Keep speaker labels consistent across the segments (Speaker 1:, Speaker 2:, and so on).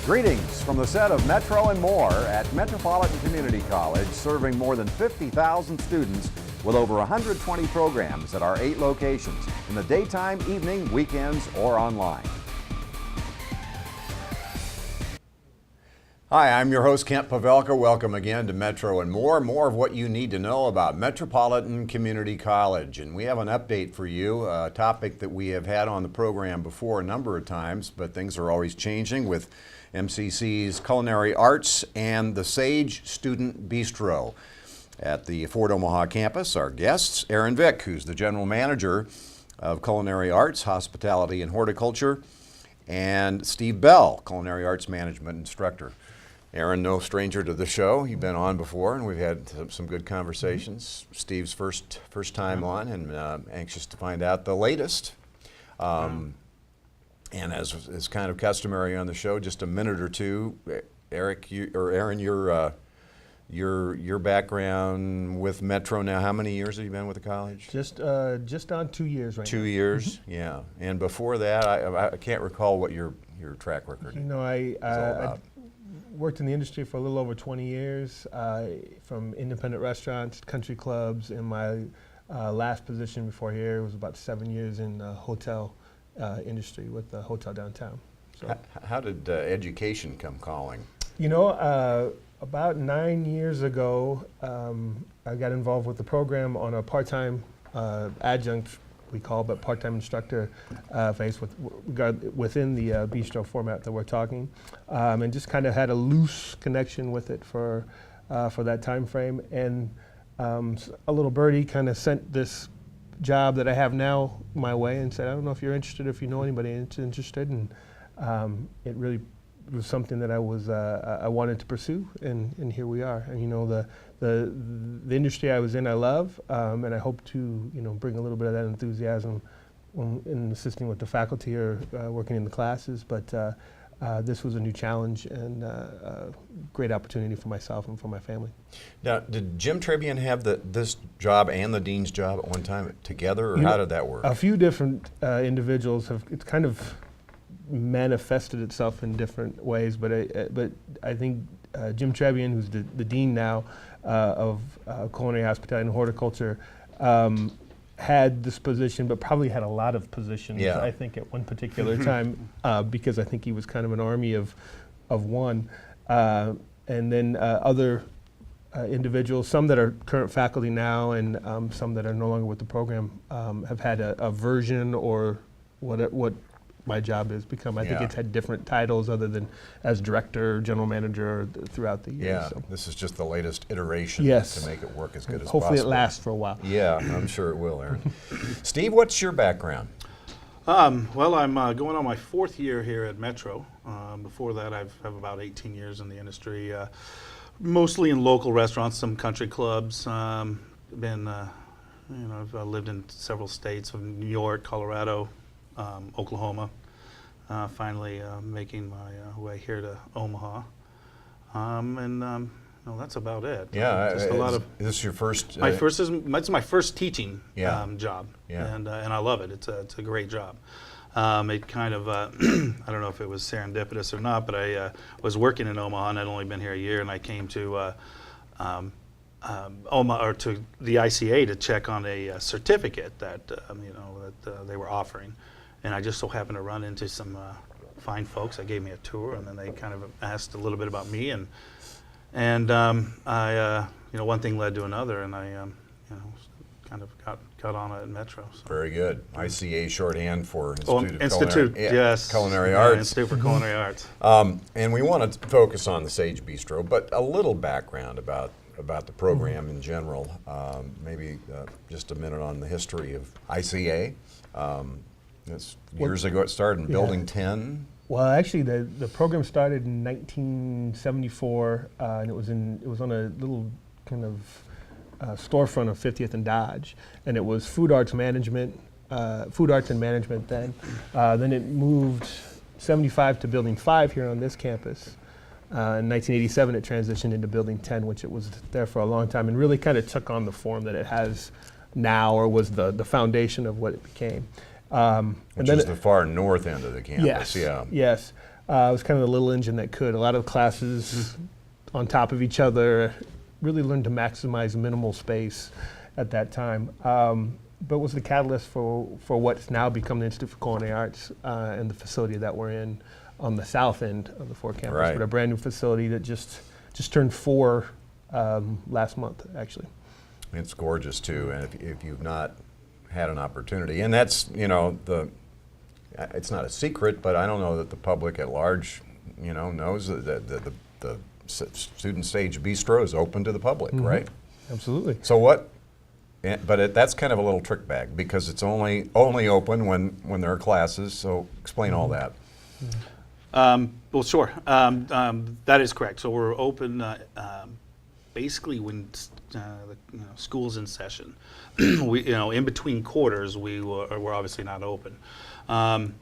Speaker 1: Greetings from the set of Metro and More at Metropolitan Community College, serving more than 50,000 students with over 120 programs at our 8 locations in the daytime, evening, weekends, or online. Hi, I'm your host, Kent Pavelka. Welcome again to Metro and More. More of what you need to know about Metropolitan Community College. And we have an update for you, a topic that we have had on the program before a number of times, but things are always changing with MCC's Culinary Arts and the Sage Student Bistro. At the Fort Omaha campus, our guests, Aaron Vick, who's the General Manager of Culinary Arts, Hospitality and Horticulture, and Steve Bell, Culinary Arts Management Instructor. Aaron, no stranger to the show. You've been on before, and we've had some good conversations. Steve's first time on, and anxious to find out the latest. And as is kind of customary on the show, just a minute or two. Aaron, your background with Metro now. How many years have you been with the college?
Speaker 2: Just on 2 years right now.
Speaker 1: 2 years, yeah. And before that, I can't recall what your track record.
Speaker 2: You know, I worked in the industry for a little over 20 years, from independent restaurants, country clubs. In my last position before here was about 7 years in the hotel industry with the hotel downtown. So,
Speaker 1: how did education come calling?
Speaker 2: You know, about 9 years ago, I got involved with the program on a part-time adjunct, we call, but part-time instructor phase within the bistro format that we're talking, and just kind of had a loose connection with it for that time frame. And a little birdie kind of sent this job that I have now my way and said, I don't know if you're interested, if you know anybody interested, and it really was something that I wanted to pursue, and here we are. And you know, the industry I was in, I love, and I hope to bring a little bit of that enthusiasm in assisting with the faculty or working in the classes. But this was a new challenge and a great opportunity for myself and for my family.
Speaker 1: Now, did Jim Trebian have this job and the dean's job at one time together, or how did that work?
Speaker 2: A few different individuals have. It's kind of manifested itself in different ways, but I think Jim Trebian, who's the dean now of Culinary, Hospitality and Horticulture, had this position, but probably had a lot of positions, I think, at one particular time, because I think he was kind of an army of one. And then other individuals, some that are current faculty now and some that are no longer with the program, have had a version or what my job has become. I think it's had different titles other than as director, general manager throughout the years.
Speaker 1: Yeah, so this is just the latest iteration to make it work as good as
Speaker 2: hopefully
Speaker 1: possible.
Speaker 2: It lasts for a while.
Speaker 1: Yeah, I'm sure it will, Aaron. Steve, what's your background?
Speaker 3: Well, I'm going on my 4th year here at Metro. Before that, I've about 18 years in the industry, mostly in local restaurants, some country clubs. I've lived in several states of New York, Colorado, Oklahoma, finally making my way here to Omaha, and that's about it.
Speaker 1: Yeah,
Speaker 3: just a lot of.
Speaker 1: Is this your first?
Speaker 3: It's my first teaching job, and I love it. It's a great job. It kind of I don't know if it was serendipitous or not, but I was working in Omaha, and I'd only been here a year, and I came to Omaha, or to the ICA, to check on a certificate that that they were offering. And I just so happened to run into some fine folks. They gave me a tour, and then they kind of asked a little bit about me, and I one thing led to another, and I kind of got on it at Metro. So.
Speaker 1: Very good. ICA shorthand for
Speaker 3: Institute, yes,
Speaker 1: Culinary Arts.
Speaker 3: Institute for Culinary Arts.
Speaker 1: And we want to focus on the Sage Bistro, but a little background about the program in general. Maybe just a minute on the history of ICA. Years ago it started in Building 10.
Speaker 2: Well, actually, the program started in 1974, and it was on a little kind of storefront of 50th and Dodge, and it was food arts and management then. Then it moved 75 to Building 5 here on this campus. In 1987, it transitioned into Building 10, which it was there for a long time, and really kind of took on the form that it has now, or was the foundation of what it became.
Speaker 1: Which is the far north end of the campus.
Speaker 2: Yes, yes. It was kind of the little engine that could. A lot of classes on top of each other, really learned to maximize minimal space at that time. But was the catalyst for what's now become the Institute for Culinary Arts and the facility that we're in on the south end of the Fort campus.
Speaker 1: Right.
Speaker 2: With a brand new facility that just turned 4 last month, actually.
Speaker 1: It's gorgeous too, and if you've not had an opportunity, and that's, you know, it's not a secret, but I don't know that the public at large, you know, knows that the Student Stage Bistro is open to the public, right?
Speaker 2: Absolutely.
Speaker 1: So what? But that's kind of a little trick bag because it's only open when there are classes. So explain all that.
Speaker 3: Well, sure. That is correct. So we're open basically when school's in session. We, in between quarters, we're obviously not open. The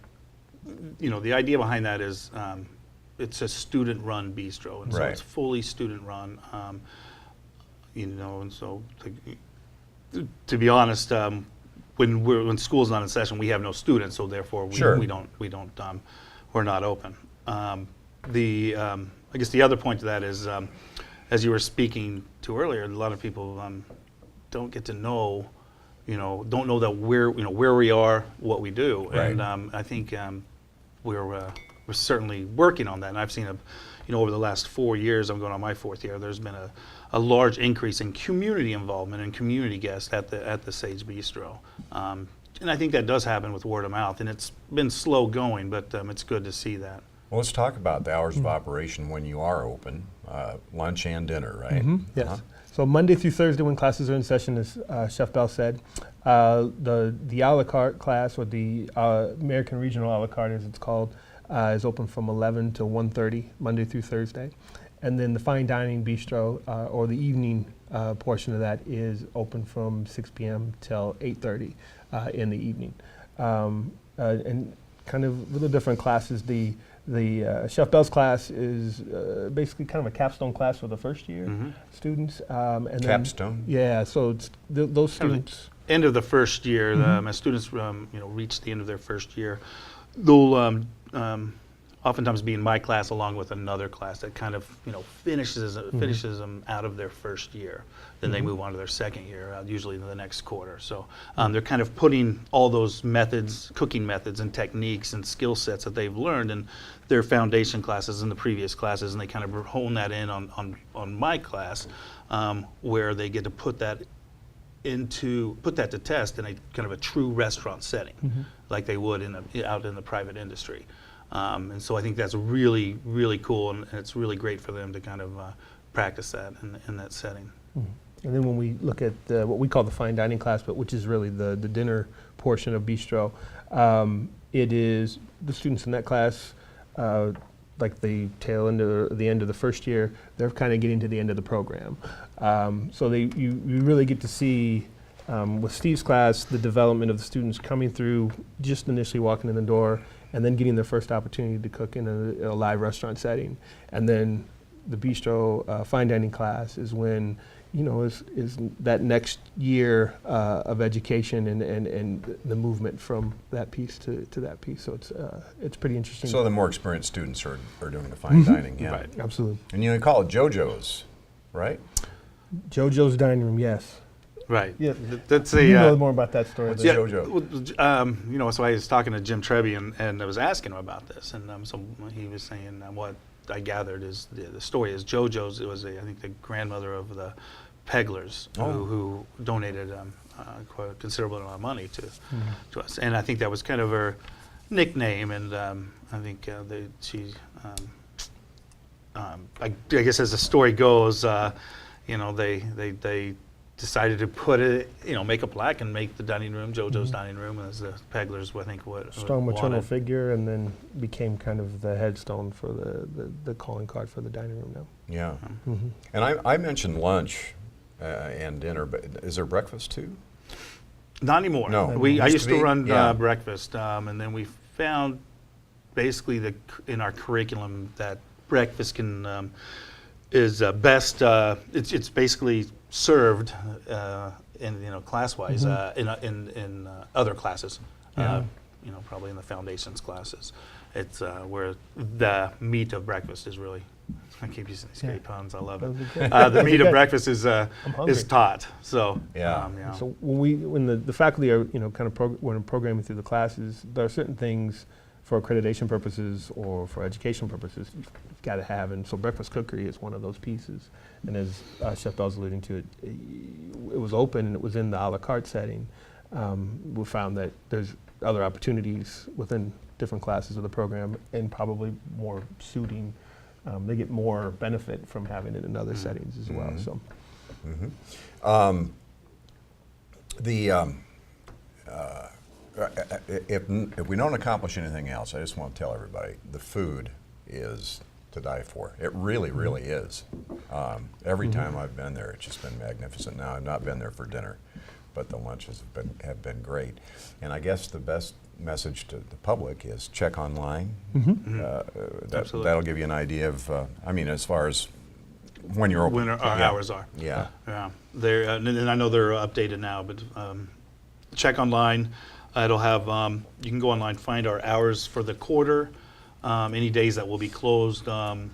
Speaker 3: idea behind that is it's a student-run bistro, and so
Speaker 1: Right.
Speaker 3: it's fully student-run. And so to be honest, when school's not in session, we have no students, so therefore
Speaker 1: Sure.
Speaker 3: we're not open. I guess the other point to that is, as you were speaking to earlier, a lot of people don't get to know, don't know that where we are, what we do,
Speaker 1: Right.
Speaker 3: and I think we're certainly working on that. And I've seen over the last 4 years, I'm going on my 4th year, there's been a large increase in community involvement and community guests at the Sage Bistro. And I think that does happen with word of mouth, and it's been slow going, but it's good to see that.
Speaker 1: Well, let's talk about the hours of operation when you are open, lunch and dinner, right?
Speaker 2: Yes. So Monday through Thursday when classes are in session, as Chef Bell said, the a la carte class, or the American Regional a la carte as it's called, is open from 11 to 1:30 Monday through Thursday. And then the fine dining bistro, or the evening portion of that, is open from 6 p.m. till 8:30 in the evening. And kind of little different classes. The Chef Bell's class is basically kind of a capstone class for the first year students. And then,
Speaker 1: Capstone?
Speaker 2: yeah, so it's those students.
Speaker 3: End of the first year, as students reach the end of their first year, they'll oftentimes be in my class along with another class that kind of finishes them out of their first year. Then they move on to their second year, usually in the next quarter. So they're kind of putting all those methods, cooking methods and techniques and skill sets that they've learned in their foundation classes and the previous classes, and they kind of hone that in on my class, where they get to put that to test in a kind of a true restaurant setting, like they would out in the private industry. And so I think that's really, really cool, and it's really great for them to kind of practice that in that setting.
Speaker 2: And then when we look at what we call the fine dining class, but which is really the dinner portion of Bistro, it is the students in that class, like the tail end or the end of the first year, they're kind of getting to the end of the program. So you really get to see, with Steve's class, the development of the students coming through, just initially walking in the door, and then getting their first opportunity to cook in a live restaurant setting. And then the Bistro fine dining class is when, is that next year of education and the movement from that piece to that piece. So it's pretty interesting.
Speaker 1: So the more experienced students are doing the fine dining, yeah.
Speaker 3: Right.
Speaker 2: Absolutely.
Speaker 1: And you call it JoJo's, right?
Speaker 2: JoJo's Dining Room, yes.
Speaker 3: Right.
Speaker 2: Yeah.
Speaker 3: That's
Speaker 2: You know more about that story.
Speaker 1: What's
Speaker 2: than-
Speaker 1: JoJo?
Speaker 3: So I was talking to Jim Trebby, and I was asking him about this, and so he was saying what I gathered is the story is JoJo's. It was I think the grandmother of the Peglers who donated quite a considerable amount of money to us, and I think that was kind of her nickname, and I think I guess as the story goes, they decided to put it, make a plaque and make the dining room JoJo's Dining Room, as the Peglers, I think, what
Speaker 2: strong maternal
Speaker 3: wanted.
Speaker 2: figure, and then became kind of the headstone for the calling card for the dining room now.
Speaker 1: Yeah. And I mentioned lunch and dinner, but is there breakfast too?
Speaker 3: Not anymore.
Speaker 1: No.
Speaker 3: I used to
Speaker 1: be,
Speaker 3: run
Speaker 1: yeah.
Speaker 3: breakfast, and then we found basically in our curriculum that breakfast is best. It's basically served in class-wise in other classes.
Speaker 2: Yeah.
Speaker 3: Probably in the foundations classes, it's where the meat of breakfast is really. I keep using these great puns. I love it. The meat of breakfast is taught. So
Speaker 2: yeah. So when the faculty are kind of when programming through the classes, there are certain things for accreditation purposes or for educational purposes you've got to have, and so breakfast cookery is one of those pieces. And as Chef Bell's alluding to, it was open and it was in the a la carte setting. We found that there's other opportunities within different classes of the program, and probably more suiting. They get more benefit from having it in other settings as well. So,
Speaker 1: if we don't accomplish anything else, I just want to tell everybody the food is to die for. It really, really is. Every time I've been there, it's just been magnificent. Now I've not been there for dinner, but the lunches have been great. And I guess the best message to the public is check online. That'll give you an idea of, as far as when you're open.
Speaker 3: When our hours are.
Speaker 1: Yeah.
Speaker 3: Yeah. And I know they're updated now, but check online. It'll have, you can go online, find our hours for the quarter, any days that will be closed through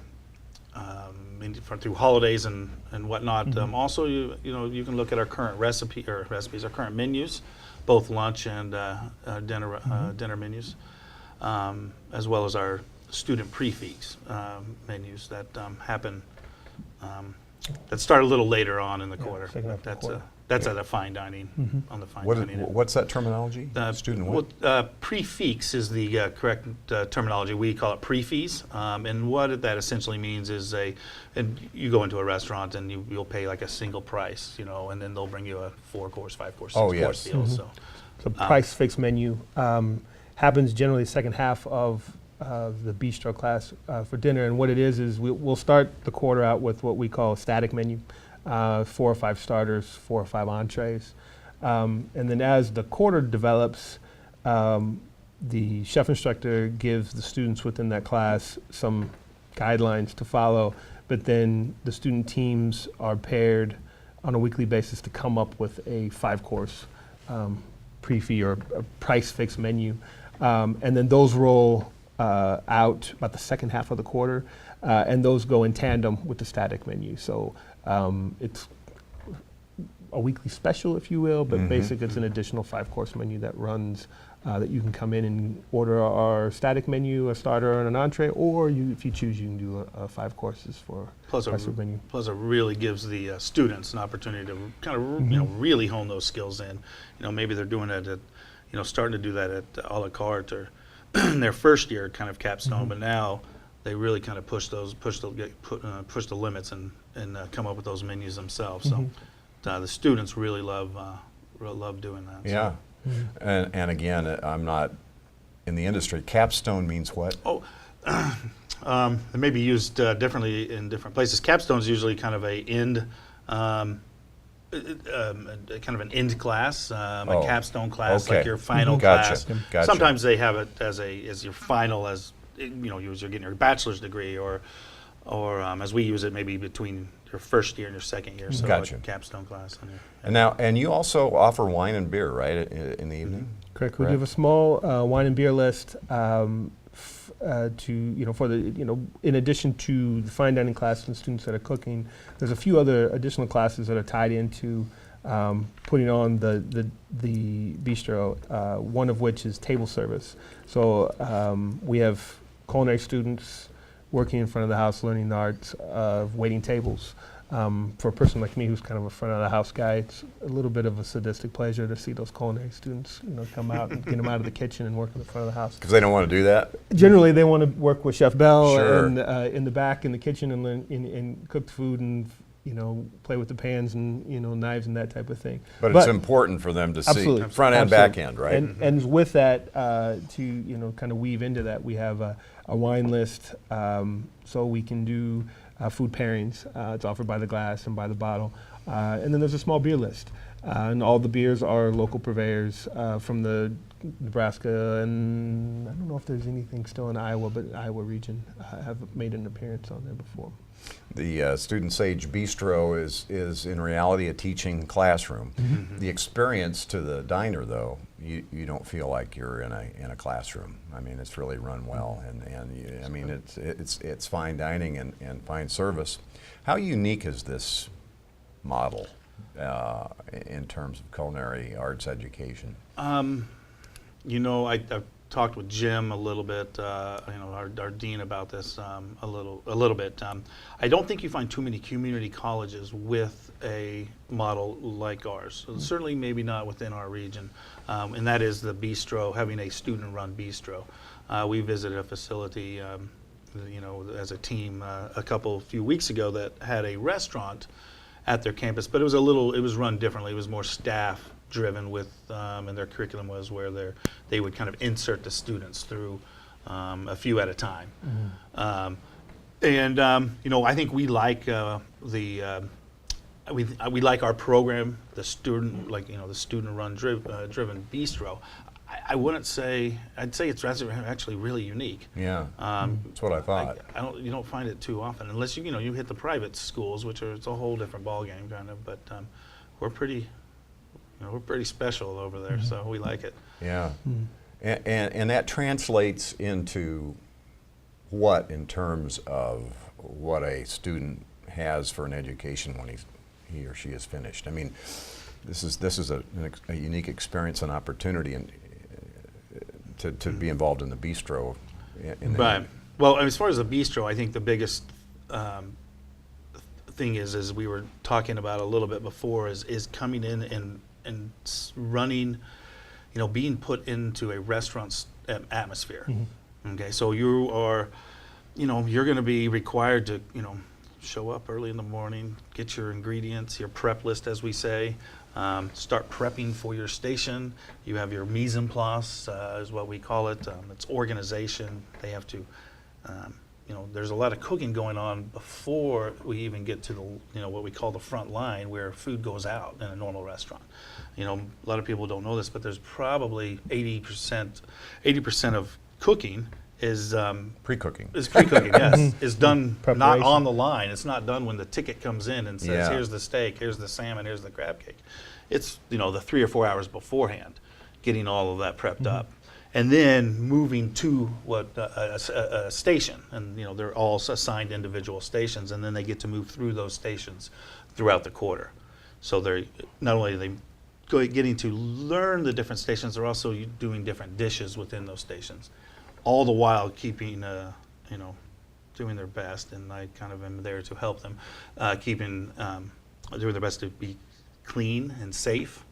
Speaker 3: holidays and whatnot. Also, you can look at our current our current menus, both lunch and dinner menus, as well as our student prefix menus that happen, that start a little later on in the quarter. That's at a fine dining, on the fine dining.
Speaker 1: What's that terminology? Student what?
Speaker 3: Prefix is the correct terminology. We call it prefix. And what that essentially means is and you go into a restaurant and you'll pay like a single price, and then they'll bring you a 4-course, 5-course, 6-course deal. So
Speaker 2: price fixed menu happens generally the second half of the Bistro class for dinner. And what it is we'll start the quarter out with what we call a static menu. 4 or 5 starters, 4 or 5 entrees. And then as the quarter develops, the chef instructor gives the students within that class some guidelines to follow, but then the student teams are paired on a weekly basis to come up with a 5-course pre-fee or a price-fixed menu. And then those roll out about the second half of the quarter, and those go in tandem with the static menu. So it's a weekly special, if you will, but basically it's an additional 5-course menu that runs, that you can come in and order our static menu, a starter and an entree, or if you choose, you can do 5 courses for a menu.
Speaker 3: Plus it really gives the students an opportunity to kind of really hone those skills in. Maybe they're doing it at, starting to do that at a la carte or in their first year kind of capstone, but now they really kind of push the limits and come up with those menus themselves. So the students really love doing that.
Speaker 1: Yeah, so. And again, I'm not in the industry. Capstone means what?
Speaker 3: It may be used differently in different places. Capstone is usually kind of kind of an end class, a capstone class, like your final class.
Speaker 1: Gotcha.
Speaker 3: Sometimes they have it as your final, as you're getting your bachelor's degree, or as we use it, maybe between your first year and your second year. So
Speaker 1: Gotcha.
Speaker 3: A capstone class.
Speaker 1: And you also offer wine and beer, right, in the evening?
Speaker 2: Correct. We have a small wine and beer list in addition to the fine dining class and students that are cooking. There's a few other additional classes that are tied into putting on the bistro. One of which is table service. So we have culinary students working in front of the house, learning the art of waiting tables. For a person like me who's kind of a front of the house guy, it's a little bit of a sadistic pleasure to see those culinary students, come out and get them out of the kitchen and work in the front of the house.
Speaker 1: Because they don't want to do that?
Speaker 2: Generally, they want to work with Chef Bell
Speaker 1: Sure.
Speaker 2: and in the back in the kitchen and learn and cook food and play with the pans and knives and that type of thing.
Speaker 1: But it's important for them to see front and back end, right?
Speaker 2: And with that, to kind of weave into that, we have a wine list, so we can do food pairings. It's offered by the glass and by the bottle, and then there's a small beer list, and all the beers are local purveyors from the Nebraska, and I don't know if there's anything still in Iowa, but Iowa region have made an appearance on there before.
Speaker 1: The Student Sage Bistro is in reality a teaching classroom. The experience to the diner, though, you don't feel like you're in a classroom. I mean, it's really run well, and I mean, it's fine dining and fine service. How unique is this model in terms of culinary arts education?
Speaker 3: You know, I've talked with Jim a little bit, you know, our dean about this a little bit. I don't think you find too many community colleges with a model like ours. So certainly, maybe not within our region, and that is the bistro, having a student-run bistro. We visited a facility, you know, as a team a few weeks ago that had a restaurant at their campus, but it was run differently. It was more staff driven with, and their curriculum was where they would kind of insert the students through a few at a time. Mm-hmm. You know, I think we like we like our program, the student, like, you know, the student-run driven bistro. I wouldn't say, I'd say it's actually really unique.
Speaker 1: Yeah, that's what I thought.
Speaker 3: You don't find it too often, unless you hit the private schools, which it's a whole different ballgame kind of. But we're pretty special over there, mm-hmm. so we like it.
Speaker 1: Yeah, mm-hmm. and that translates into what in terms of what a student has for an education when he or she is finished. I mean, this is a unique experience and opportunity, and to be involved in the bistro.
Speaker 3: Right. Well, as far as the bistro, I think the biggest thing is we were talking about a little bit before, is coming in and running, you know, being put into a restaurant atmosphere. Mm-hmm. Okay, so you are, you know, you're going to be required to, you know, show up early in the morning, get your ingredients, your prep list, as we say. Start prepping for your station. You have your mise en place, is what we call it. It's organization. They have to, you know, there's a lot of cooking going on before we even get to the, you know, what we call the front line, where food goes out in a normal restaurant. You know, a lot of people don't know this, but there's probably 80% of cooking is
Speaker 1: pre-cooking.
Speaker 3: Is pre-cooking, yes. Is done not on the line. It's not done when the ticket comes in and says, here's the steak, here's the salmon, here's the crab cake. It's, you know, the 3 or 4 hours beforehand, getting all of that prepped mm-hmm. up. And then moving to a station. And, you know, they're all assigned individual stations, and then they get to move through those stations throughout the quarter. So they're not only are they getting to learn the different stations, they're also doing different dishes within those stations. All the while keeping, you know, doing their best, and I kind of am there to help them, doing their best to be clean and safe.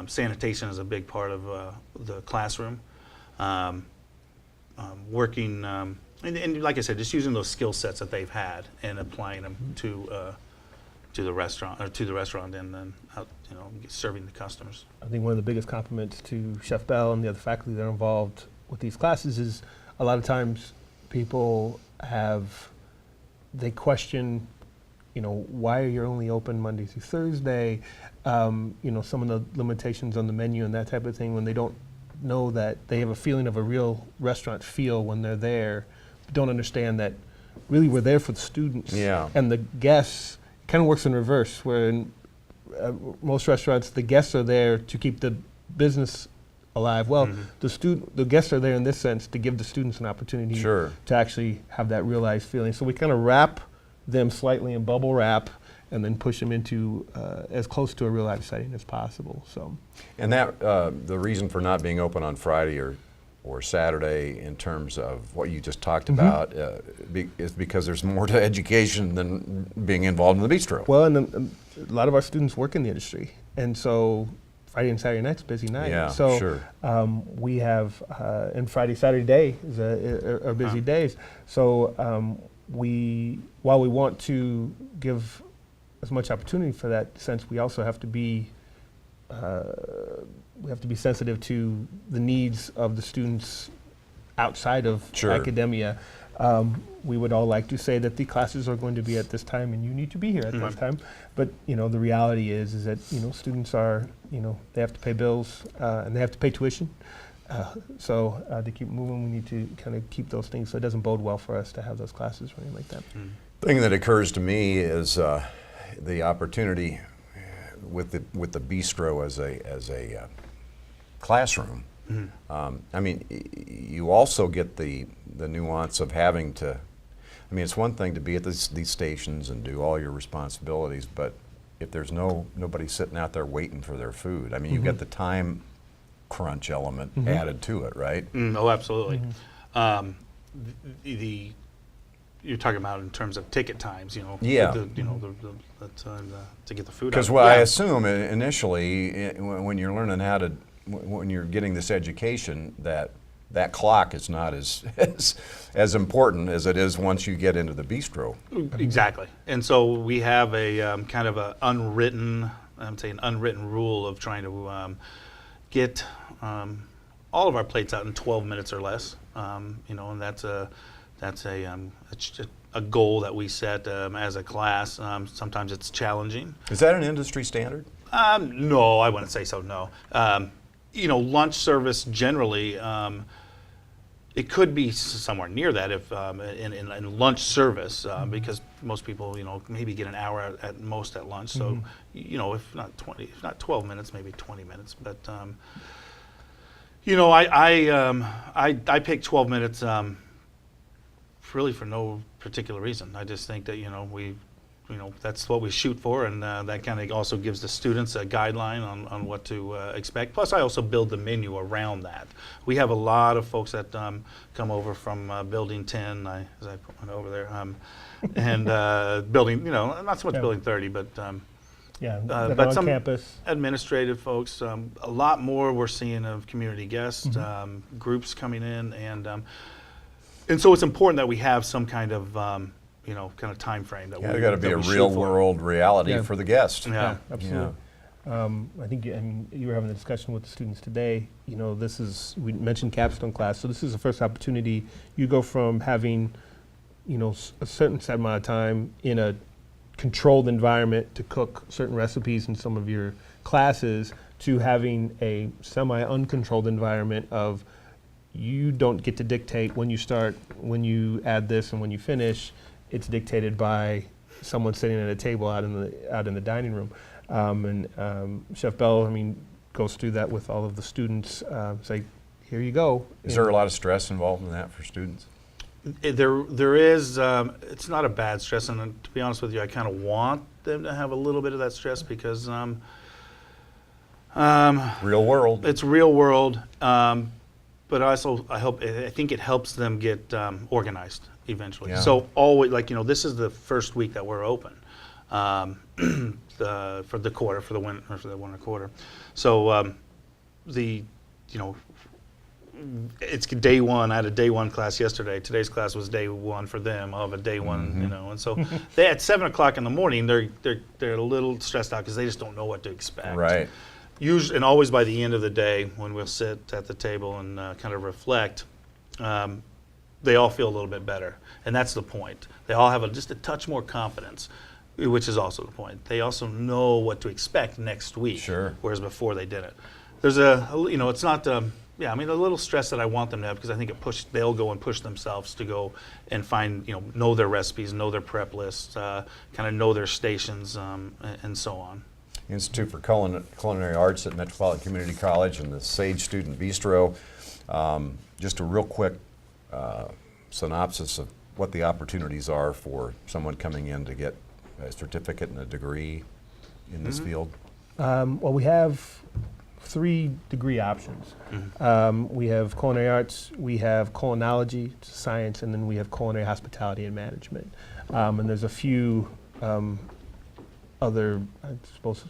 Speaker 3: Sanitation is a big part of the classroom. Working, and like I said, just using those skill sets that they've had and applying them to the restaurant, and then out, you know, serving the customers.
Speaker 2: I think one of the biggest compliments to Chef Bell and the other faculty that are involved with these classes is a lot of times people they question, you know, why are you only open Monday through Thursday? You know, some of the limitations on the menu and that type of thing, when they don't know that they have a feeling of a real restaurant feel when they're there, don't understand that really we're there for the students.
Speaker 1: Yeah.
Speaker 2: And the guests, it kind of works in reverse, where in most restaurants, the guests are there to keep the business alive. Well, mm-hmm. the guests are there in this sense to give the students an opportunity
Speaker 1: sure.
Speaker 2: to actually have that realized feeling. So we kind of wrap them slightly in bubble wrap, and then push them into as close to a real life setting as possible. So,
Speaker 1: and that the reason for not being open on Friday or Saturday, in terms of what you just talked mm-hmm. about, is because there's more to education than being involved in the bistro.
Speaker 2: Well, and a lot of our students work in the industry, and so Friday and Saturday night's busy night.
Speaker 1: Yeah,
Speaker 2: so
Speaker 1: sure.
Speaker 2: We have, and Friday, Saturday day is are busy days. So while we want to give as much opportunity for that sense, we also have to be sensitive to the needs of the students outside of
Speaker 1: sure.
Speaker 2: academia. We would all like to say that the classes are going to be at this time and you need to be here at
Speaker 3: mm-hmm.
Speaker 2: this time. But, you know, the reality is that, you know, students are, you know, they have to pay bills and they have to pay tuition. So to keep moving, we need to kind of keep those things, so it doesn't bode well for us to have those classes running like that.
Speaker 1: Mm. Thing that occurs to me is the opportunity with the bistro as classroom. I mean, you also get the nuance of having to, I mean, it's one thing to be at these stations and do all your responsibilities, but if there's nobody sitting out there waiting for their food, I mean, you've got the time crunch element added to it, right?
Speaker 3: Oh, absolutely. You're talking about in terms of ticket times, you know.
Speaker 1: Yeah.
Speaker 3: The time to get the food.
Speaker 1: Because what I assume initially, when you're learning how to, when you're getting this education, that clock is not as important as it is once you get into the bistro.
Speaker 3: Exactly. And so we have a kind of an unwritten, I'm saying unwritten rule of trying to get all of our plates out in 12 minutes or less. You know, and that's a goal that we set as a class. Sometimes it's challenging.
Speaker 1: Is that an industry standard?
Speaker 3: No, I wouldn't say so. No. You know, lunch service generally, it could be somewhere near that if in lunch service, because most people, you know, maybe get an hour at most at lunch. So, you know, if not 12 minutes, maybe 20 minutes. But you know, I picked 12 minutes really for no particular reason. I just think that, you know, that's what we shoot for, and that kind of also gives the students a guideline on what to expect. Plus, I also build the menu around that. We have a lot of folks that come over from Building 10, as I put one over there, and Building, you know, not so much Building 30, but but
Speaker 2: on
Speaker 3: some
Speaker 2: campus.
Speaker 3: administrative folks. A lot more we're seeing of community guests, groups coming in, and so it's important that we have some kind of you know, kind of time frame that
Speaker 1: There's got to be a real world reality for the guest.
Speaker 2: Yeah, absolutely. I think you were having a discussion with the students today. You know, we mentioned Capstone Class, so this is the first opportunity. You go from having, you know, a certain set amount of time in a controlled environment to cook certain recipes in some of your classes to having a semi-uncontrolled environment of you don't get to dictate when you start, when you add this, and when you finish. It's dictated by someone sitting at a table out in the dining room, and Chef Bell, I mean, goes through that with all of the students. Say, here you go.
Speaker 1: Is there a lot of stress involved in that for students?
Speaker 3: There is. It's not a bad stress, and to be honest with you, I kind of want them to have a little bit of that stress because
Speaker 1: Real world.
Speaker 3: It's real world, but also I think it helps them get organized eventually.
Speaker 1: Yeah.
Speaker 3: So always, like, you know, this is the first week that we're open for the quarter, for the winter quarter. So you know, it's day one. I had a day one class yesterday. Today's class was day one for them. I'll have a day one, you know. And so they at 7 o'clock in the morning, they're a little stressed out because they just don't know what to expect.
Speaker 1: Right.
Speaker 3: Usually, and always by the end of the day, when we'll sit at the table and kind of reflect, they all feel a little bit better, and that's the point. They all have just a touch more confidence, which is also the point. They also know what to expect next week,
Speaker 1: Sure.
Speaker 3: Whereas before they didn't. There's you know, it's not, I mean, a little stress that I want them to have because I think they'll go and push themselves to go and find, you know their recipes, know their prep lists, kind of know their stations, and so on.
Speaker 1: Institute for Culinary Arts at Metropolitan Community College and the Sage Student Bistro. Just a real quick synopsis of what the opportunities are for someone coming in to get a certificate and a degree in this field.
Speaker 2: Well, we have 3 degree options. We have culinary arts, we have culinology, science, and then we have culinary hospitality and management. And there's a few other, I suppose,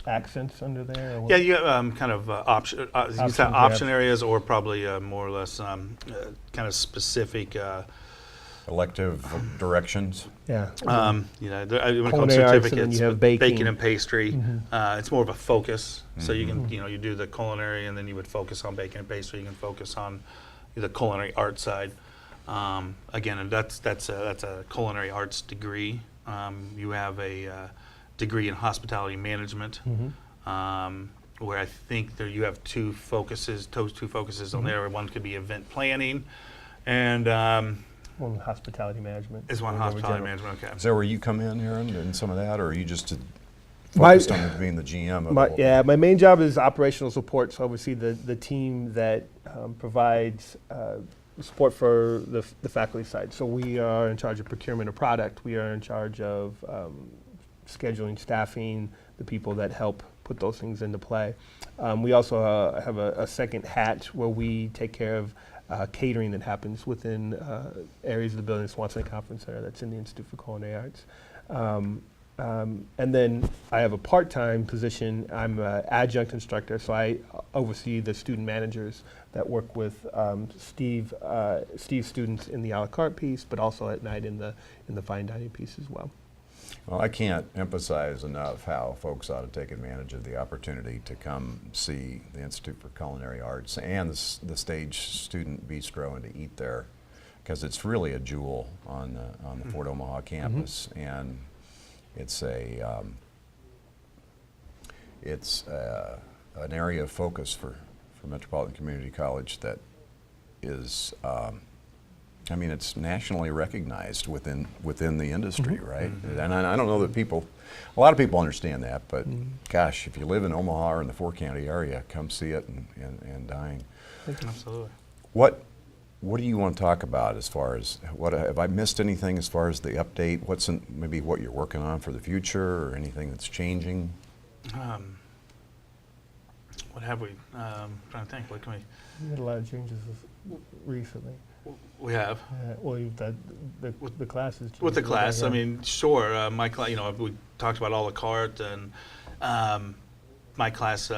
Speaker 2: accents under there? Or what?
Speaker 3: Yeah, you have kind of option areas, or probably more or less kind of specific.
Speaker 1: Elective directions.
Speaker 2: Yeah.
Speaker 3: You know, when it comes
Speaker 2: Culinary
Speaker 3: to
Speaker 2: arts, and then
Speaker 3: certificates,
Speaker 2: you have baking.
Speaker 3: and pastry. It's more of a focus. So you can, you do the culinary, and then you would focus on baking and pastry. You can focus on the culinary art side. Again, and that's a culinary arts degree. You have a degree in hospitality management, where I think you have 2 focuses. Those 2 focuses on there. One could be event planning, and
Speaker 2: one hospitality management.
Speaker 3: is one hospitality management. Okay.
Speaker 1: Is that where you come in, Aaron, and some of that, or are you just focused on being the GM of the whole thing.
Speaker 2: My main job is operational support, so I oversee the team that provides support for the faculty side. So we are in charge of procurement of product. We are in charge of scheduling, staffing, the people that help put those things into play. We also have a second hat where we take care of catering that happens within areas of the building, Swanson Conference Center, that's in the Institute for Culinary Arts. And then I have a part-time position. I'm an adjunct instructor, so I oversee the student managers that work with Steve's students in the a la carte piece, but also at night in the fine dining piece as well.
Speaker 1: Well, I can't emphasize enough how folks ought to take advantage of the opportunity to come see the Institute for Culinary Arts and the Stage Student Bistro and to eat there, because it's really a jewel on the Fort Omaha campus, and it's an area of focus for Metropolitan Community College that is, I mean, it's nationally recognized within the industry, right? And I don't know that a lot of people understand that, but gosh, if you live in Omaha or in the four-county area, come see it and dine.
Speaker 3: Absolutely.
Speaker 1: What do you want to talk about as far as, have I missed anything as far as the update? Maybe what you're working on for the future or anything that's changing?
Speaker 3: What have we? Trying to think. What can we?
Speaker 2: We had a lot of changes recently.
Speaker 3: We have.
Speaker 2: Well, the classes.
Speaker 3: With the class, I mean, sure. My class, we talked about a la carte, and my class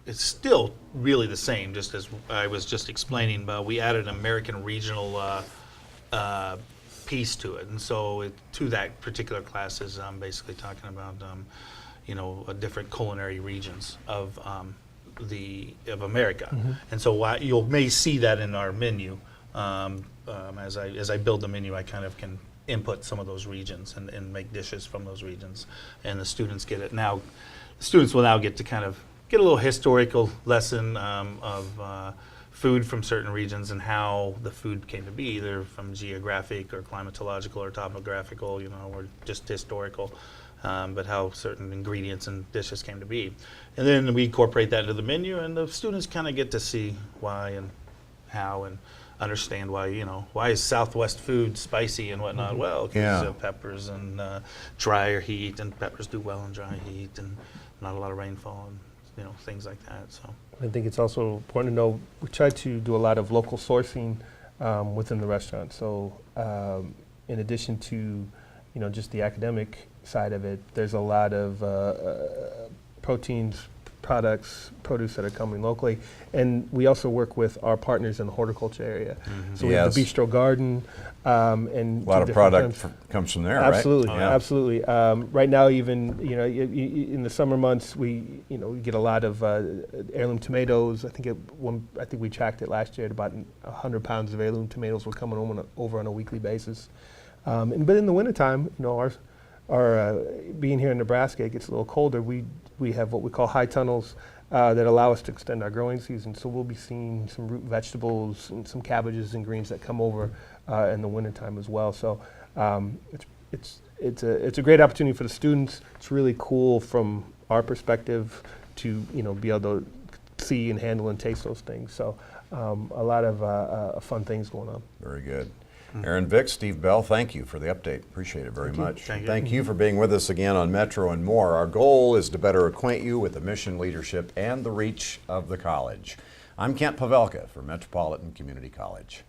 Speaker 3: is still really the same. Just as I was just explaining, but we added an American regional piece to it, and so to that particular class is basically talking about different culinary regions of America, and so you may see that in our menu. As I build the menu, I kind of can input some of those regions and make dishes from those regions, and the students get it now. The students will now get to kind of get a little historical lesson of food from certain regions and how the food came to be, either from geographic or climatological or topographical, or just historical. But how certain ingredients and dishes came to be. And then we incorporate that into the menu, and the students kind of get to see why and how and understand why is Southwest food spicy and whatnot. Well, because of peppers and drier heat, and peppers do well in dry heat, and not a lot of rainfall, and things like that. So
Speaker 2: I think it's also important to know we try to do a lot of local sourcing within the restaurant. So in addition to just the academic side of it, there's a lot of proteins, produce that are coming locally, and we also work with our partners in the horticulture area. So we have the Bistro Garden, and
Speaker 1: a lot of product comes from there,
Speaker 2: absolutely,
Speaker 1: right?
Speaker 2: Absolutely. Right now, even in the summer months, we get a lot of heirloom tomatoes. I think we tracked it last year at about 100 pounds of heirloom tomatoes were coming over on a weekly basis. But in the wintertime, our being here in Nebraska, it gets a little colder. We have what we call high tunnels that allow us to extend our growing season. So we'll be seeing some root vegetables and some cabbages and greens that come over in the wintertime as well. So it's a great opportunity for the students. It's really cool from our perspective to be able to see and handle and taste those things. So a lot of fun things going on.
Speaker 1: Very good. Aaron Vick, Steve Bell, thank you for the update. Appreciate it very much. Thank you for being with us again on Metro and More. Our goal is to better acquaint you with the mission, leadership, and the reach of the college. I'm Kent Pavelka for Metropolitan Community College.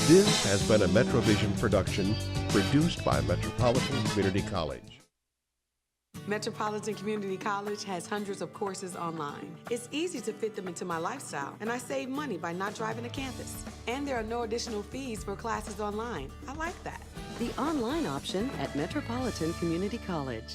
Speaker 4: This has been a MetroVision production produced by Metropolitan Community College.
Speaker 5: Metropolitan Community College has hundreds of courses online. It's easy to fit them into my lifestyle, and I save money by not driving to campus. And there are no additional fees for classes online. I like that.
Speaker 6: The online option at Metropolitan Community College.